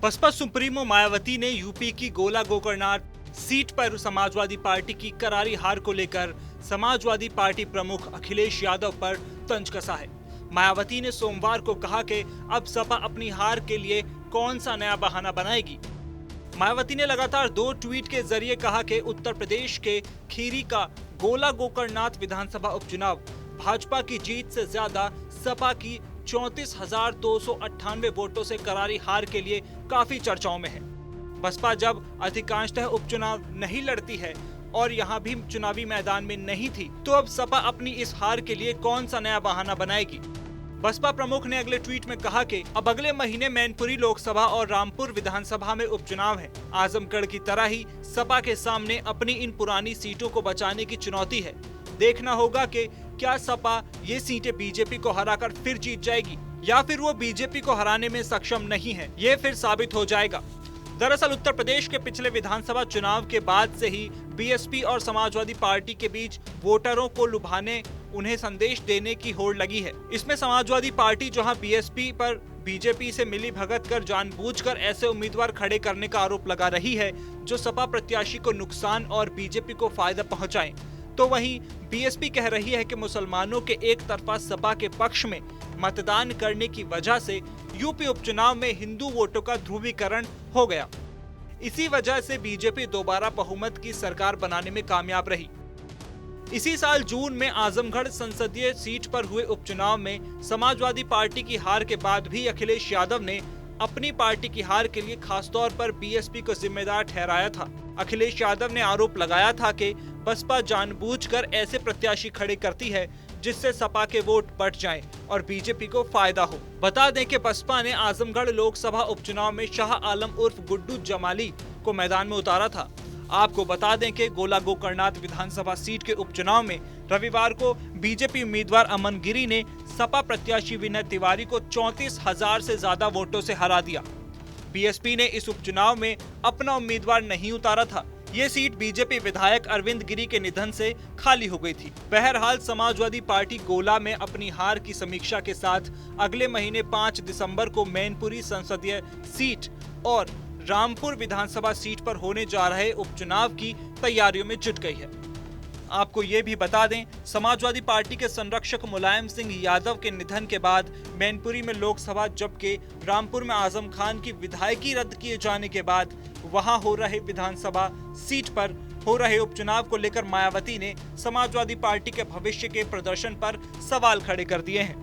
Baspa supremo Mayawati ने UP की गोला गोकर्णनाथ सीट पर समाजवादी पार्टी की करारी हार को लेकर समाजवादी पार्टी प्रमुख अखिलेश यादव पर तंज कसा है। मायावती ने सोमवार को कहा कि अब सपा अपनी हार के लिए कौन सा नया बहाना बनाएगी। मायावती ने लगातार 2 ट्वीट के जरिए कहा कि उत्तर प्रदेश के खीरी का गोला गोकर्णनाथ विधानसभा उपचुनाव भाजपा की जीत से ज्यादा सपा की 34,298 वोटों से करारी हार के लिए काफी चर्चाओं में है। बसपा जब अधिकांशतः उपचुनाव नहीं लड़ती है और यहां भी चुनावी मैदान में नहीं थी, तो अब सपा अपनी इस हार के लिए कौन सा नया बहाना बनाएगी। बसपा प्रमुख ने अगले ट्वीट में कहा कि अब अगले महीने मैनपुरी लोकसभा और रामपुर विधानसभा में उपचुनाव है। आजमगढ़ की तरह ही सपा के सामने अपनी इन पुरानी सीटों को बचाने की चुनौती है। देखना होगा कि क्या सपा ये सीटें बीजेपी को हराकर फिर जीत जाएगी या फिर वो बीजेपी को हराने में सक्षम नहीं है, ये फिर साबित हो जाएगा। दरअसल उत्तर प्रदेश के पिछले विधानसभा चुनाव के बाद से ही बीएसपी और समाजवादी पार्टी के बीच वोटरों को लुभाने, उन्हें संदेश देने की होड़ लगी है। इसमें समाजवादी पार्टी जहां बीएसपी पर बीजेपी से मिली भगत कर जानबूझकर ऐसे उम्मीदवार खड़े करने का आरोप लगा रही है जो सपा प्रत्याशी को नुकसान और बीजेपी को फायदा पहुंचाएं, तो वहीं बीएसपी कह रही है कि मुसलमानों के एक तरफा सपा के पक्ष में मतदान करने की वजह से यूपी उपचुनाव में हिंदू वोटों का ध्रुवीकरण हो गया। इसी वजह से बीजेपी दोबारा बहुमत की सरकार बनाने में कामयाब रही। इसी साल जून में आजमगढ़ संसदीय सीट पर हुए उपचुनाव में समाजवादी पार्टी की हार के बाद भी अखिलेश यादव ने अपनी पार्टी की हार के लिए खासतौर पर बीएसपी को जिम्मेदार ठहराया था। अखिलेश यादव ने आरोप लगाया था कि बसपा जानबूझकर ऐसे प्रत्याशी खड़े करती है जिससे सपा के वोट बट जाएं और बीजेपी को फायदा हो। बता दें कि बसपा ने आजमगढ़ लोकसभा उपचुनाव में शाह आलम उर्फ गुड्डू जमाली को मैदान में उतारा था। आपको बता दें कि गोला गोकर्णनाथ विधानसभा सीट के उपचुनाव में रविवार को बीजेपी उम्मीदवार अमन गिरी ने सपा प्रत्याशी विनय तिवारी को 34,000 से ज्यादा वोटों से हरा दिया। बीएसपी ने इस उपचुनाव में अपना उम्मीदवार नहीं उतारा था। ये सीट बीजेपी विधायक अरविंद गिरी के निधन से खाली हो गई थी। बहरहाल समाजवादी पार्टी गोला में अपनी हार की समीक्षा के साथ अगले महीने 5 दिसंबर को मैनपुरी संसदीय सीट और रामपुर विधानसभा सीट पर होने जा रहे उपचुनाव की तैयारियों में जुट गई है। आपको ये भी बता दें, समाजवादी पार्टी के संरक्षक मुलायम सिंह यादव के निधन के बाद मैनपुरी में लोकसभा जबकि रामपुर में आजम खान की विधायकी रद्द किए जाने के बाद वहां हो रहे विधानसभा सीट पर हो रहे उपचुनाव को लेकर मायावती ने समाजवादी पार्टी के भविष्य के प्रदर्शन पर सवाल खड़े कर दिए हैं।